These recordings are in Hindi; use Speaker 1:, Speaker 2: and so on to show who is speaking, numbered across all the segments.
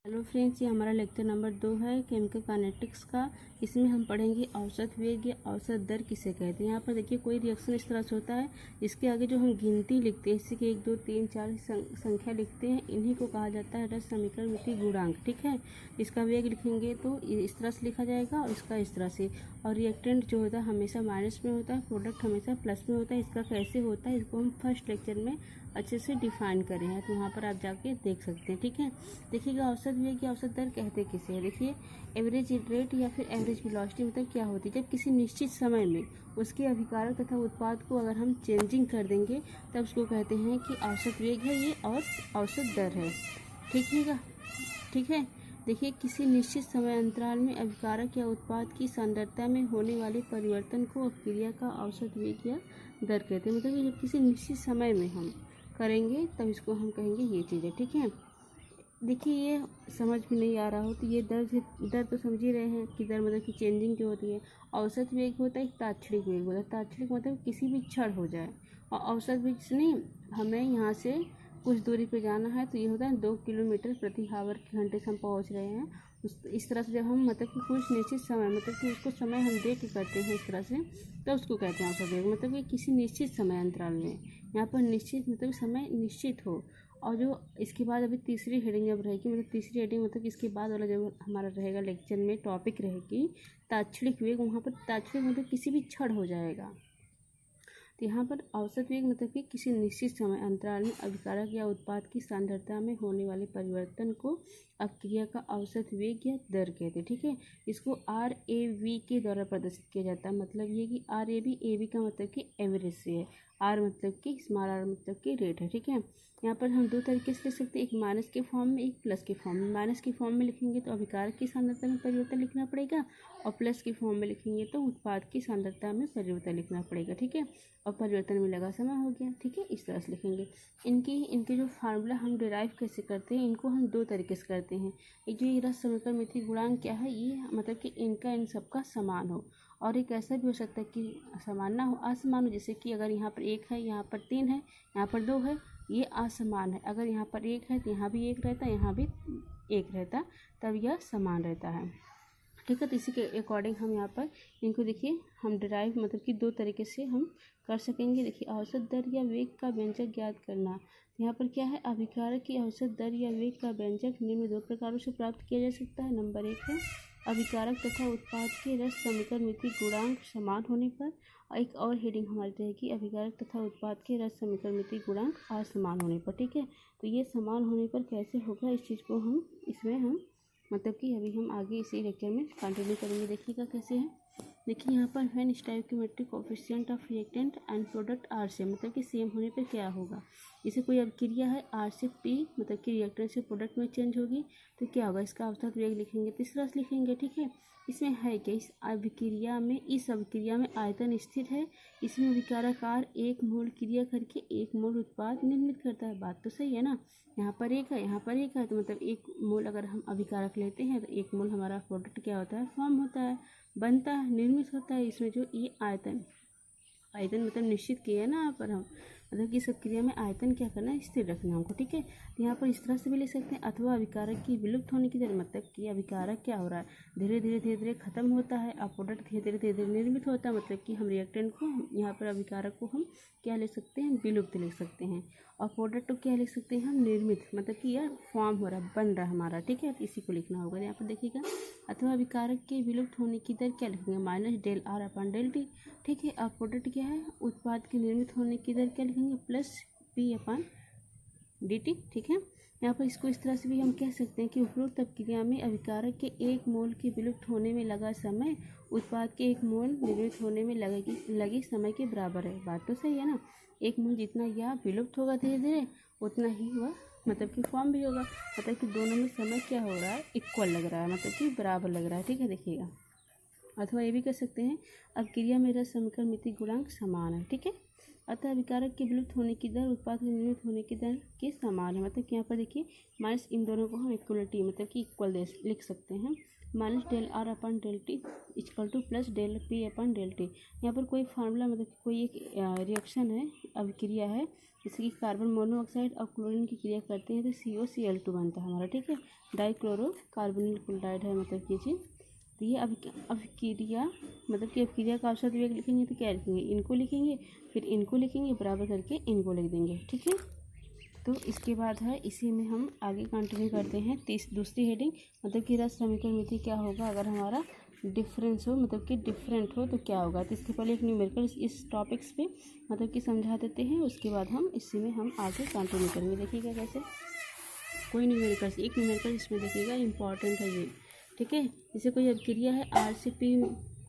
Speaker 1: हेलो फ्रेंड्स, ये हमारा लेक्चर नंबर 2 है केमिकल काइनेटिक्स का। इसमें हम पढ़ेंगे औसत वेग या औसत दर किसे कहते हैं। यहाँ पर देखिए कोई रिएक्शन इस तरह से होता है, इसके आगे जो हम गिनती लिखते हैं, जैसे कि 1 2 3 4 संख्या लिखते हैं, इन्हीं को कहा जाता है रस समीकरण मिति गुणांक। ठीक है, इसका वेग लिखेंगे तो इस तरह से लिखा जाएगा और इसका इस तरह से। और रिएक्टेंट जो होता है हमेशा माइनस में होता है, प्रोडक्ट हमेशा प्लस में होता है। इसका कैसे होता है इसको हम फर्स्ट लेक्चर में अच्छे से डिफाइन करें हैं, तो वहाँ पर आप जाके देख सकते हैं। ठीक है, देखिएगा औसत वेग या औसत दर कहते किसे हैं। देखिए एवरेज रेट या फिर एवरेज वेलोसिटी मतलब क्या होती है, जब किसी निश्चित समय में उसके अभिकारक तथा उत्पाद को अगर हम चेंजिंग कर देंगे तब उसको कहते हैं कि औसत वेग है ये और औसत दर है। ठीक है, देखिए किसी निश्चित समय अंतराल में अभिकारक या उत्पाद की सांद्रता में होने वाले परिवर्तन को अपक्रिया का औसत वेग या दर कहते हैं। मतलब कि जब किसी निश्चित समय में हम करेंगे तब इसको हम कहेंगे ये चीज़ें। ठीक है, देखिए ये समझ में नहीं आ रहा हो तो ये दर तो समझ ही रहे हैं कि दर मतलब कि चेंजिंग जो होती है। औसत वेग होता है एक तात्क्षणिक वेग होता है। तात्क्षणिक मतलब किसी भी क्षण हो जाए, और औसत वेग नहीं, हमें यहाँ से कुछ दूरी पे जाना है तो ये होता है 2 किलोमीटर प्रति आवर घंटे से हम पहुँच रहे हैं। इस तरह से जब हम मतलब कि कुछ निश्चित समय मतलब कि उसको समय हम दे के करते हैं इस तरह से, तो उसको कहते हैं औसत वेग। मतलब कि किसी निश्चित समय अंतराल में, यहाँ पर निश्चित मतलब समय निश्चित हो। और जो इसके बाद अभी तीसरी हेडिंग जब रहेगी, मतलब तीसरी हेडिंग मतलब इसके बाद वाला जब हमारा रहेगा लेक्चर में टॉपिक रहेगी तात्क्षणिक वेग, वहाँ पर तात्क्षणिक मतलब किसी भी क्षण हो जाएगा। तो यहाँ पर औसत वेग मतलब कि किसी निश्चित समय अंतराल में अभिकारक या उत्पाद की सांद्रता में होने वाले परिवर्तन को अपक्रिया का औसत वेग या दर कहते हैं। ठीक है, इसको RAV के द्वारा प्रदर्शित किया जाता है। मतलब ये कि RAV का मतलब कि एवरेज से है, R मतलब कि स्मॉल r मतलब कि रेट है। ठीक है, यहाँ पर हम दो तरीके से लिख सकते हैं, एक माइनस के फॉर्म में, एक प्लस के फॉर्म में। माइनस के फॉर्म में लिखेंगे तो अभिकारक की सांद्रता में परिवर्तन लिखना पड़ेगा, और प्लस के फॉर्म में लिखेंगे तो उत्पाद की सांद्रता में परिवर्तन लिखना पड़ेगा। ठीक है, और परिवर्तन में लगा समय हो गया। ठीक है, इस तरह से लिखेंगे। इनके जो फार्मूला हम डिराइव कैसे करते हैं, इनको हम दो तरीके से करते हैं। एक जो ये रस समीकरण मिति गुणांक क्या है, ये मतलब कि इनका इन सबका समान हो। और एक ऐसा भी हो सकता है कि समान ना हो, असमान हो। जैसे कि अगर यहाँ पर 1 है, यहाँ पर 3 है, यहाँ पर 2 है, ये असमान है। अगर यहाँ पर 1 है तो यहाँ भी 1 रहता, यहाँ भी 1 रहता, तब यह समान रहता है। ठीक है, तो इसी के अकॉर्डिंग हम यहाँ पर इनको देखिए हम डिराइव मतलब कि दो तरीके से हम कर सकेंगे। देखिए औसत दर या वेग का व्यंजक ज्ञात करना। यहाँ पर क्या है, अभिकारक की औसत दर या वेग का व्यंजक निम्न दो प्रकारों से प्राप्त किया जा सकता है। नंबर 1 है अभिकारक तथा उत्पाद के रस समीकरण मिति गुणांक समान होने पर। एक और हेडिंग हमारी रहेगी अभिकारक तथा उत्पाद के रस समीकरण मिति गुणांक असमान होने पर। ठीक है, तो ये समान होने पर कैसे होगा, इस चीज़ को हम इसमें हम मतलब कि अभी हम आगे इसी लेक्चर में कंटिन्यू करेंगे। देखिएगा कैसे है। देखिए यहाँ पर when stoichiometric coefficient of reactant and product are same, मतलब कि सेम होने पर क्या होगा, जैसे कोई अभिक्रिया है आर से पी मतलब कि रिएक्टेंट से प्रोडक्ट में चेंज होगी तो क्या होगा, इसका औसत वेग लिखेंगे तो इस तरह से लिखेंगे। ठीक है, इसमें है क्या, इस अभिक्रिया में आयतन स्थिर है। इसमें अभिकारक आर एक मोल क्रिया करके एक मोल उत्पाद निर्मित करता है। बात तो सही है ना, यहाँ पर 1 है, यहाँ पर 1 है, तो मतलब 1 मोल अगर हम अभिकारक लेते हैं तो 1 मोल हमारा प्रोडक्ट क्या होता है, फॉर्म होता है, बनता है, निर्मित होता है। इसमें जो ये आयतन मतलब निश्चित किया है ना यहाँ पर हम, मतलब कि सब क्रिया में आयतन क्या करना है, स्थिर रखना हमको। ठीक है, तो यहाँ पर इस तरह से भी लिख सकते हैं। अथवा अभिकारक की विलुप्त होने की दर, मतलब कि अभिकारक क्या हो रहा है, धीरे धीरे खत्म होता है, और प्रोडक्ट धीरे धीरे निर्मित होता है। मतलब कि हम रिएक्टेंट को यहाँ पर अभिकारक को हम क्या लिख सकते हैं, विलुप्त लिख सकते हैं, और प्रोडक्ट को क्या लिख सकते हैं हम, निर्मित, मतलब कि यह फॉर्म हो रहा है, बन रहा है हमारा। ठीक है, तो इसी को लिखना होगा। यहाँ पर देखिएगा अथवा अभिकारक के विलुप्त होने की दर क्या लिखेंगे, minus del R upon del T. ठीक है, अब प्रोडक्ट क्या है, उत्पाद के निर्मित होने की दर क्या लिखेंगे, प्लस पी अपन डी टी। ठीक है, यहाँ पर इसको इस तरह से भी हम कह सकते हैं कि उपरोक्त अपक्रिया में अभिकारक के 1 मोल के विलुप्त होने में लगा समय उत्पाद के 1 मोल निर्मित होने में लगे समय के बराबर है। बात तो सही है ना, 1 मोल जितना यह विलुप्त होगा धीरे धीरे, उतना ही वह मतलब कि फॉर्म भी होगा। मतलब कि दोनों में समय क्या हो रहा है, इक्वल लग रहा है, मतलब कि बराबर लग रहा है। ठीक है, देखिएगा। अथवा ये भी कह सकते हैं अपक्रिया में रस समीकरण मिति गुणांक समान है। ठीक है, अतः अभिकारक के विलुप्त होने की दर उत्पाद के निर्मित होने की दर के समान है। मतलब कि यहाँ पर देखिए माइनस इन दोनों को हम इक्वलिटी मतलब कि इक्वल लिख सकते हैं। Minus del R upon del T equal to plus del P upon del T. यहाँ पर कोई फार्मूला मतलब कोई एक रिएक्शन है, अभिक्रिया है, जैसे कि कार्बन मोनोऑक्साइड और क्लोरीन की क्रिया करते हैं तो COCl2 बनता है हमारा, ठीक है। डाइक्लोरो कार्बोनिल क्लोराइड है मतलब ये चीज़। तो ये अभिक्रिया मतलब कि अभिक्रिया का औसत वेग लिखेंगे तो क्या लिखेंगे, इनको लिखेंगे, फिर इनको लिखेंगे, बराबर करके इनको लिख देंगे, ठीक है। तो इसके बाद है, इसी में हम आगे कंटिन्यू करते हैं दूसरी हेडिंग, मतलब कि रस समीकरण क्या होगा अगर हमारा डिफरेंस हो, मतलब कि डिफरेंट हो तो क्या होगा। तो इसके पहले एक न्यूमेरिकल इस टॉपिक्स पे मतलब कि समझा देते हैं, उसके बाद हम इसी में हम आगे कंटिन्यू करेंगे। देखिएगा कैसे कोई न्यूमेरिकल, एक न्यूमेरिकल इसमें देखिएगा इंपॉर्टेंट है ये, ठीक है। जैसे कोई अभिक्रिया है R से P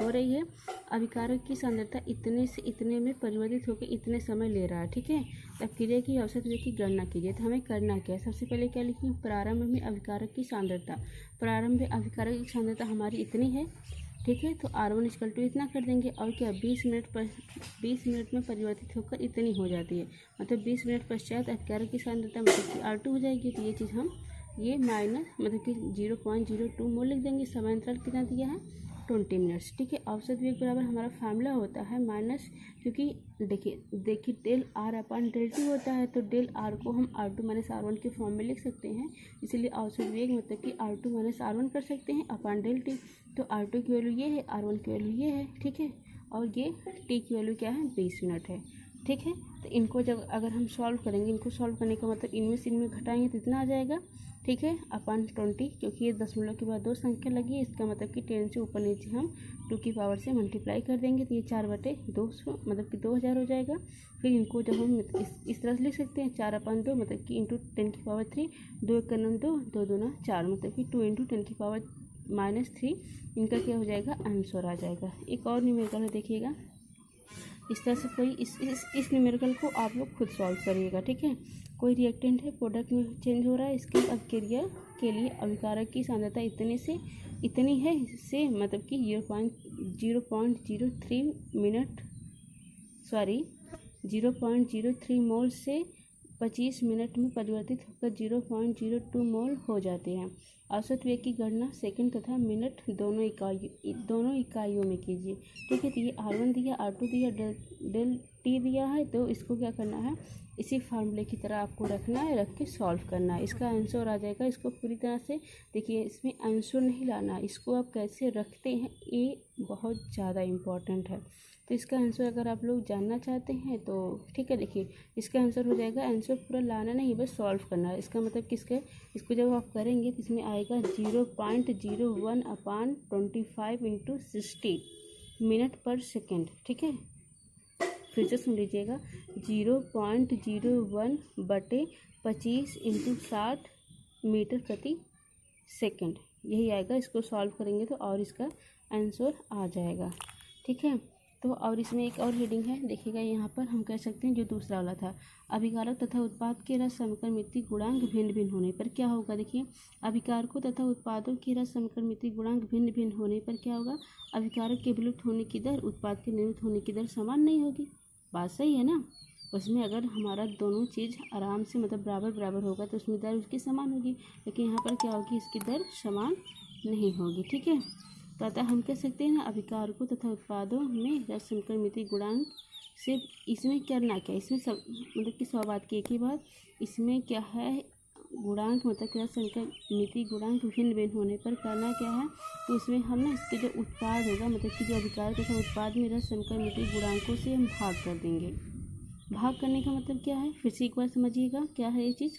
Speaker 1: हो रही है, अभिकारक की सांद्रता इतने से इतने में परिवर्तित होकर इतने समय ले रहा है, ठीक है। अभिक्रिया की औसत वेग की गणना कीजिए। तो हमें करना क्या है, सबसे पहले क्या लिखेंगे, प्रारंभ में अभिकारक की सांद्रता, प्रारंभ में अभिकारक की सांद्रता हमारी इतनी है, ठीक है। तो R1 इक्वल टू इतना कर देंगे, और क्या 20 मिनट में परिवर्तित होकर इतनी हो जाती है, मतलब 20 मिनट पश्चात अभिकारक की सांद्रता मतलब कि R2 हो जाएगी। तो ये चीज़ हम ये माइनस मतलब कि 0.02 मोल लिख देंगे। समय अंतराल कितना दिया है, 20 मिनट्स, ठीक है। औसत वेग बराबर हमारा फार्मूला होता है माइनस, क्योंकि देखिए del R upon del T होता है, तो डेल आर को हम R2 माइनस R1 के फॉर्म में लिख सकते हैं, इसीलिए औसत वेग मतलब कि R2 माइनस R1 कर सकते हैं अपन डेल टी। तो R2 की वैल्यू ये है, R1 की वैल्यू ये है, ठीक है, और ये टी की वैल्यू क्या है, 20 मिनट है, ठीक है। तो इनको जब अगर हम सॉल्व करेंगे, इनको सॉल्व करने का मतलब इनमें से इनमें घटाएंगे तो इतना आ जाएगा, ठीक है, अपन 20, क्योंकि ये दशमलव के बाद 2 संख्या लगी है, इसका मतलब कि 10 से ऊपर नीचे हम 2 की पावर से मल्टीप्लाई कर देंगे, तो ये 4/200 मतलब कि 2000 हो जाएगा। फिर इनको जब हम इस तरह से लिख सकते हैं, 4/2 मतलब कि इंटू 10 की पावर 3, 2 1 2, 2 2 4 मतलब कि 2 इंटू 10 की पावर -3, इनका क्या हो जाएगा, आंसर आ जाएगा। एक और न्यूमेरिकल है, देखिएगा इस तरह से कोई इस न्यूमेरिकल को आप लोग खुद सॉल्व करिएगा, ठीक है। कोई रिएक्टेंट है, प्रोडक्ट में चेंज हो रहा है, इसकी अभिक्रिया के लिए अभिकारक की सांद्रता इतने से इतनी है से मतलब कि 0.03 मोल से 25 मिनट में परिवर्तित होकर 0.02 मोल हो जाते हैं। औसत वेग की गणना सेकंड तथा मिनट दोनों इकाइयों में कीजिए, ठीक है। तो ये R1 दिया, R2 दिया, डेल टी दिया है, तो इसको क्या करना है, इसी फार्मूले की तरह आपको रखना है, रख के सॉल्व करना है, इसका आंसर आ जाएगा। इसको पूरी तरह से देखिए, इसमें आंसर नहीं लाना, इसको आप कैसे रखते हैं ये बहुत ज़्यादा इम्पॉर्टेंट है। तो इसका आंसर अगर आप लोग जानना चाहते हैं तो ठीक है, देखिए इसका आंसर हो जाएगा, आंसर पूरा लाना नहीं, बस सॉल्व करना है। इसका मतलब किसका, इसको जब आप करेंगे तो इसमें आएगा 0.01/25 इंटू 60 मिनट पर सेकेंड, ठीक है। फिर से सुन लीजिएगा, 0.01/25 इंटू 60 मीटर प्रति सेकेंड, यही आएगा। इसको सॉल्व करेंगे तो और इसका आंसर आ जाएगा, ठीक है। तो और इसमें एक और हेडिंग है, देखिएगा यहाँ पर हम कह सकते हैं जो दूसरा वाला था, अभिकारक तथा उत्पाद के रस समीकरण गुणांक भिन्न भिन्न होने पर क्या होगा। देखिए अभिकारकों तथा उत्पादों के रस समीकरण गुणांक भिन्न भिन्न होने पर क्या होगा, अभिकारक के विलुप्त होने की दर उत्पाद के निर्मित होने की दर समान नहीं होगी। बात सही है ना। उसमें अगर हमारा दोनों चीज़ आराम से मतलब बराबर बराबर होगा तो उसमें दर उसकी समान होगी, लेकिन यहाँ पर क्या होगी, इसकी दर समान नहीं होगी, ठीक है। तो अतः हम कह सकते हैं ना, अभिकारकों तथा उत्पादों में रस समीकरण गुणांक से इसमें करना क्या, इसमें सब मतलब कि 100 बात की एक ही बात, इसमें क्या है, गुणांक मतलब कि रस समीकरण गुणांक भिन्न भिन्न होने पर करना क्या है, तो उसमें हम ना इसके जो उत्पाद होगा मतलब कि जो अभिकारक तथा उत्पाद में रस समीकरण गुणांकों से हम भाग कर देंगे। भाग करने का मतलब क्या है, फिर से एक बार समझिएगा क्या है ये चीज़।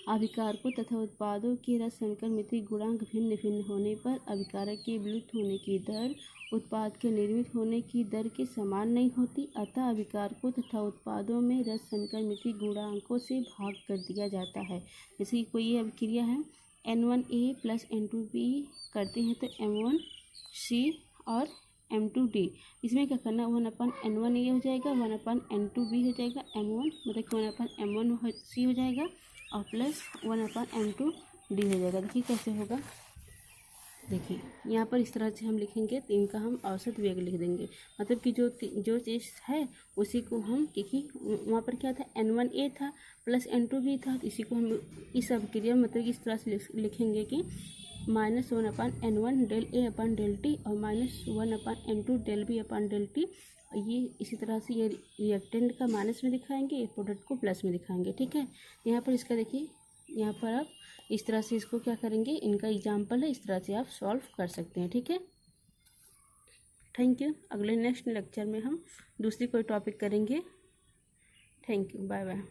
Speaker 1: अभिकारकों तथा उत्पादों के रस समीकरण गुणांक भिन्न भिन्न होने पर अभिकारक के विलुप्त होने की दर उत्पाद के निर्मित होने की दर के समान नहीं होती, अतः अभिकारकों तथा उत्पादों में रस समीकरण गुणांकों से भाग कर दिया जाता है। जैसे कि कोई अभिक्रिया है, N1A + N2B करते हैं तो M1C और M2D, इसमें क्या करना, 1/N1A हो जाएगा, 1/N2B हो जाएगा, M1 मतलब कि 1/M1C हो जाएगा और प्लस 1/M2D हो जाएगा। देखिए कैसे होगा, देखिए यहाँ पर इस तरह से हम लिखेंगे तो इनका हम औसत वेग लिख देंगे, मतलब कि जो चीज़ है उसी को हम, क्योंकि वहाँ पर क्या था, N1A था प्लस N2B था, तो इसी को हम इस अभिक्रिया मतलब इस तरह से लिखेंगे कि -1/n1 del A upon del T और -1/n2 del B upon del T. ये इसी तरह से ये रिएक्टेंट का माइनस में दिखाएंगे, ये प्रोडक्ट को प्लस में दिखाएंगे। ठीक है, यहाँ पर इसका देखिए, यहाँ पर आप इस तरह से इसको क्या करेंगे, इनका एग्जाम्पल है, इस तरह से आप सॉल्व कर सकते हैं। ठीक है, थैंक यू। अगले नेक्स्ट लेक्चर में हम दूसरी कोई टॉपिक करेंगे। Thank you, bye bye.